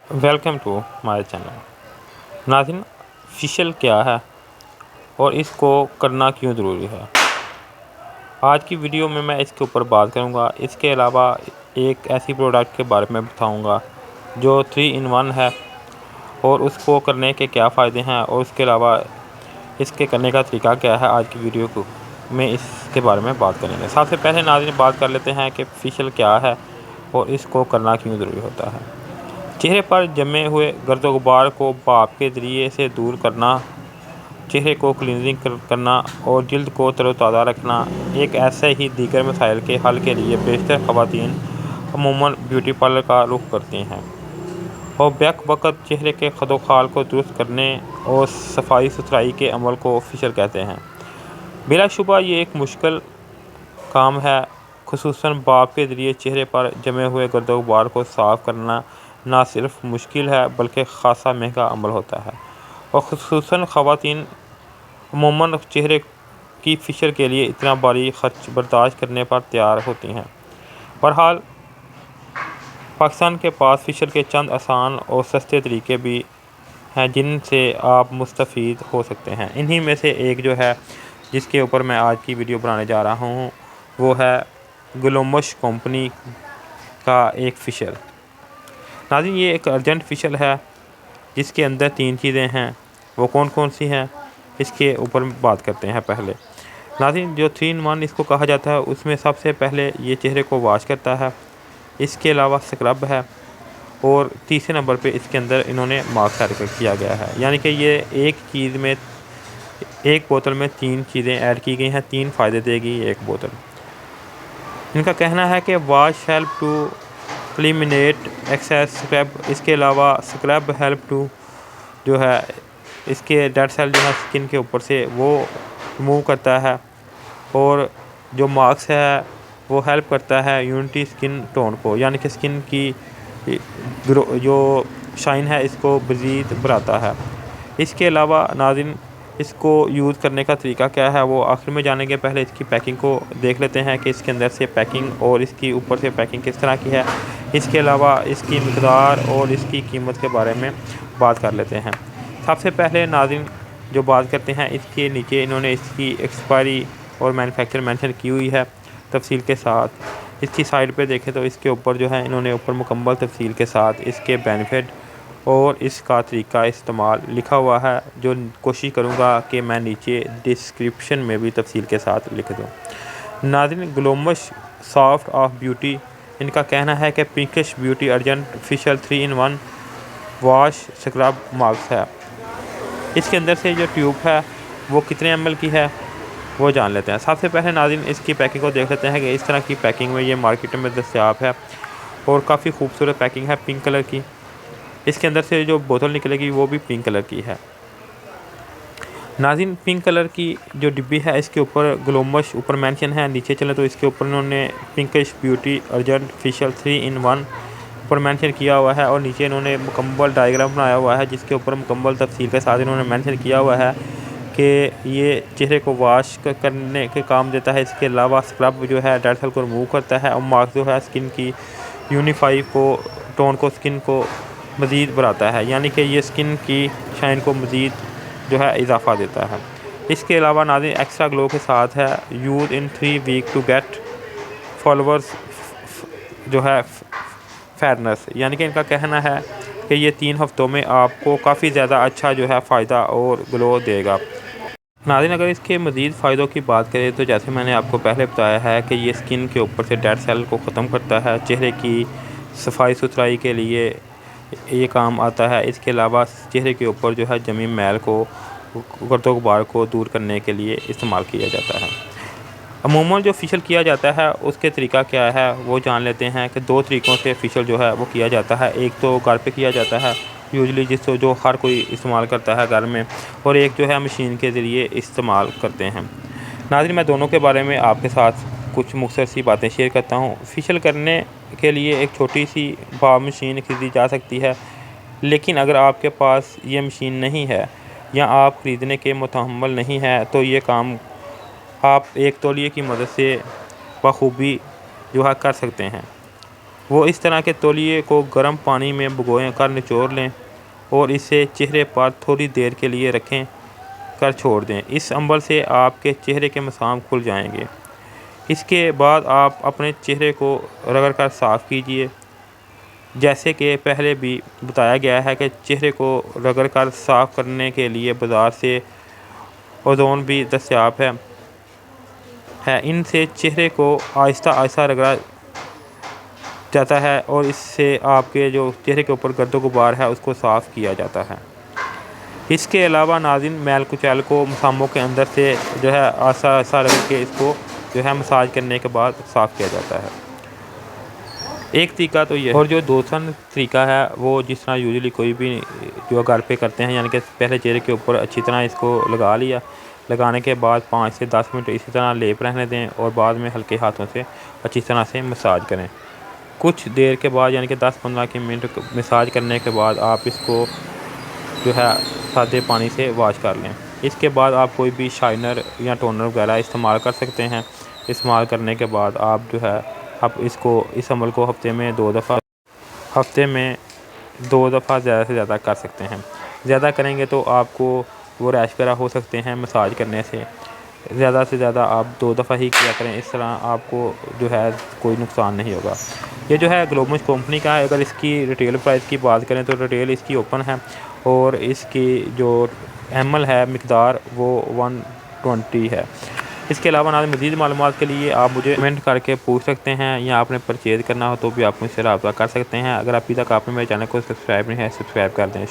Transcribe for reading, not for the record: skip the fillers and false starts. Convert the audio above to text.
Welcome to my channel. नाज़रीन, फ़िशल क्या है और इसको करना क्यों ज़रूरी है, आज की वीडियो में मैं इसके ऊपर बात करूंगा। इसके अलावा एक ऐसी प्रोडक्ट के बारे में बताऊंगा जो 3 in 1 है और उसको करने के क्या फ़ायदे हैं और उसके अलावा इसके करने का तरीका क्या है। आज की वीडियो को में इसके बारे में बात करेंगे। सबसे पहले नाज़रीन बात कर लेते हैं कि फ़िशल क्या है और इसको करना क्यों ज़रूरी होता है। चेहरे पर जमे हुए गर्द गुबार को भाप के ज़रिए से दूर करना, चेहरे को क्लींजिंग करना और जल्द को तरोताज़ा रखना एक ऐसे ही दीगर मसाइल के हल के लिए बेशतर ख़वातीन अमूमन ब्यूटी पार्लर का रुख करती हैं और बैक वक़्त चेहरे के खदोखाल को दुरुस्त करने और सफाई सुथराई के अमल को फ़िशल कहते हैं। बिलाशुबा ये एक मुश्किल काम है, खुसूसन भाप के ज़रिए चेहरे पर जमे हुए गर्द गुबार को साफ़ करना ना सिर्फ मुश्किल है बल्कि ख़ासा महंगा अमल होता है और खुसूसन ख़वातीन अमूमन चेहरे की फ़िशल के लिए इतना भारी खर्च बर्दाश्त करने पर तैयार होती हैं। बहरहाल पाकिस्तान के पास फ़िशल के चंद आसान और सस्ते तरीके भी हैं जिनसे आप मुस्तफ़ीद हो सकते हैं। इन्हीं में से एक जो है जिसके ऊपर मैं आज की वीडियो बनाने जा रहा हूँ वो है ग्लोमश कंपनी का एक फ़िशल। नाज़रीन, ये एक अर्जेंट फ़िशल है जिसके अंदर 3 चीज़ें हैं। वो कौन कौन सी हैं इसके ऊपर बात करते हैं। पहले नाज़रीन, जो 3 in 1 इसको कहा जाता है उसमें सबसे पहले ये चेहरे को वॉश करता है। इसके अलावा स्क्रब है और तीसरे नंबर पे इसके अंदर इन्होंने मास्क ऐड किया गया है। यानी कि ये एक चीज़ में, एक बोतल में 3 चीज़ें ऐड की गई हैं। 3 फ़ायदे देगी एक बोतल। इनका कहना है कि wash help to eliminate excess scrub. इसके अलावा स्क्रब हेल्प टू जो है इसके डेड सेल जो है स्किन के ऊपर से वो रिमूव करता है और जो मास्क है वो हेल्प करता है यूनिटी स्किन टोन को, यानी कि स्किन की जो शाइन है इसको मज़ीद बढ़ाता है। इसके अलावा नाज़रीन इसको यूज़ करने का तरीका क्या है वो आखिर में जानेंगे। पहले इसकी पैकिंग को देख लेते हैं कि इसके अंदर से पैकिंग और इसकी ऊपर से पैकिंग किस तरह की है। इसके अलावा इसकी मिक़दार और इसकी कीमत के बारे में बात कर लेते हैं। सबसे पहले नाज़रीन जो बात करते हैं, इसके नीचे इन्होंने इसकी एक्सपायरी और मैन्युफैक्चर मेंशन की हुई है तफसील के साथ। इसकी साइड पे देखें तो इसके ऊपर जो है इन्होंने ऊपर मुकम्मल तफसील के साथ इसके बेनिफिट और इसका तरीका इस्तेमाल लिखा हुआ है, जो कोशिश करूँगा कि मैं नीचे डिस्क्रिप्शन में भी तफसील के साथ लिख दूँ। नाज़रीन, ग्लोमश सॉफ्ट ऑफ ब्यूटी, इनका कहना है कि pinkish beauty urgent facial 3 in 1 wash scrub mask है। इसके अंदर से जो ट्यूब है वो कितने ml की है वो जान लेते हैं। सबसे पहले नाज़रीन इसकी पैकिंग को देख लेते हैं कि इस तरह की पैकिंग में ये मार्केट में दस्तयाब है और काफ़ी खूबसूरत पैकिंग है पिंक कलर की। इसके अंदर से जो बोतल निकलेगी वो भी पिंक कलर की है। नाज़रीन, पिंक कलर की जो डिब्बी है इसके ऊपर ग्लोमश ऊपर मेंशन है। नीचे चले तो इसके ऊपर इन्होंने pinkish beauty urgent facial 3 in 1 ऊपर मेंशन किया हुआ है और नीचे इन्होंने मुकम्मल डायग्राम बनाया हुआ है जिसके ऊपर मुकम्मल तफसील के साथ इन्होंने मेंशन किया हुआ है कि ये चेहरे को वॉश करने के काम देता है। इसके अलावा स्क्रब जो है डेड सेल को रिमूव करता है और मास्क जो है स्किन की यूनिफाई को टोन को स्किन को मज़ीद बढ़ाता है, यानी कि ये स्किन की शाइन को मज़ीद जो है इजाफ़ा देता है। इसके अलावा नाज़रीन एक्स्ट्रा ग्लो के साथ है use in 3 weeks to get followers जो है फेयरनेस, यानी कि इनका कहना है कि ये 3 हफ्तों में आपको काफ़ी ज़्यादा अच्छा जो है फ़ायदा और ग्लो देगा। नाज़रीन, अगर इसके मज़ीद फ़ायदों की बात करें तो जैसे मैंने आपको पहले बताया है कि ये स्किन के ऊपर से डेड सेल को ख़त्म करता है, चेहरे की सफाई सुथराई के लिए ये काम आता है। इसके अलावा चेहरे के ऊपर जो है जमी मैल को गर्द गुबार को दूर करने के लिए इस्तेमाल किया जाता है। अमूमन जो फ़िशल किया जाता है उसके तरीका क्या है वो जान लेते हैं कि 2 तरीक़ों से फ़िशल जो है वो किया जाता है। एक तो घर पे किया जाता है यूजली जिसको जो हर कोई इस्तेमाल करता है घर में, और एक जो है मशीन के ज़रिए इस्तेमाल करते हैं। नाज़रीन, मैं दोनों के बारे में आपके साथ कुछ मुख्तसर सी बातें शेयर करता हूँ। फ़िशल करने के लिए एक छोटी सी भाप मशीन ख़रीदी जा सकती है, लेकिन अगर आपके पास ये मशीन नहीं है या आप ख़रीदने के मुतहम्मिल नहीं है तो ये काम आप एक तौलिए की मदद से बखूबी जो है कर सकते हैं। وہ اس طرح کے تولیے کو گرم پانی میں بھگو کر نچوڑ لیں اور اسے چہرے پر تھوڑی دیر کے لیے رکھیں کر چھوڑ دیں۔ اس عمل سے آپ کے چہرے کے مسام کھل جائیں گے۔ اس کے بعد آپ اپنے چہرے کو رگڑ کر صاف کیجیے۔ جیسے کہ پہلے بھی بتایا گیا ہے کہ چہرے کو رگڑ کر صاف کرنے کے لیے بازار سے اوزون بھی دستیاب ہے۔ ان سے چہرے کو آہستہ آہستہ رگڑا جاتا ہے اور اس سے آپ کے جو چہرے کے اوپر گرد و غبار ہے اس کو صاف کیا جاتا ہے۔ اس کے علاوہ ناظرین، میل کچیل کو مساموں کے اندر سے جو ہے آہستہ آہستہ رگڑ کے اس کو جو ہے مساج کرنے کے بعد صاف کیا جاتا ہے۔ ایک طریقہ تو یہ، اور جو دوسرا طریقہ ہے وہ جس طرح یوزلی کوئی بھی جو گھر پہ کرتے ہیں، یعنی کہ پہلے چہرے کے اوپر اچھی طرح اس کو لگا لیا، لگانے کے بعد 5 سے 10 منٹ اسی طرح لیپ رہنے دیں اور بعد میں ہلکے ہاتھوں سے اچھی طرح سے مساج کریں۔ کچھ دیر کے بعد یعنی کہ 10-15 منٹ مساج کرنے کے بعد آپ اس کو جو ہے سادے پانی سے واش کر لیں۔ اس کے بعد آپ کوئی بھی شائنر یا ٹونر وغیرہ استعمال کر سکتے ہیں۔ استعمال کرنے کے بعد آپ جو ہے اب اس عمل کو ہفتے میں 2 دفعہ زیادہ سے زیادہ کر سکتے ہیں۔ زیادہ کریں گے تو آپ کو وہ ریش وغیرہ ہو سکتے ہیں مساج کرنے سے۔ زیادہ سے زیادہ آپ 2 دفعہ ہی کیا کریں، اس طرح آپ کو جو ہے کوئی نقصان نہیں ہوگا۔ یہ جو ہے گلومش کمپنی کا ہے۔ اگر اس کی ریٹیل پرائس کی بات کریں تو ریٹیل اس کی اوپن ہے اور اس کی جو ML ہے مقدار وہ 120 ہے۔ اس کے علاوہ مزید معلومات کے لیے آپ مجھے کمنٹ کر کے پوچھ سکتے ہیں یا آپ نے پرچیز کرنا ہو تو بھی آپ مجھ سے رابطہ کر سکتے ہیں۔ اگر ابھی تک آپ نے میرے چینل کو سبسکرائب نہیں ہے، سبسکرائب کر دیں۔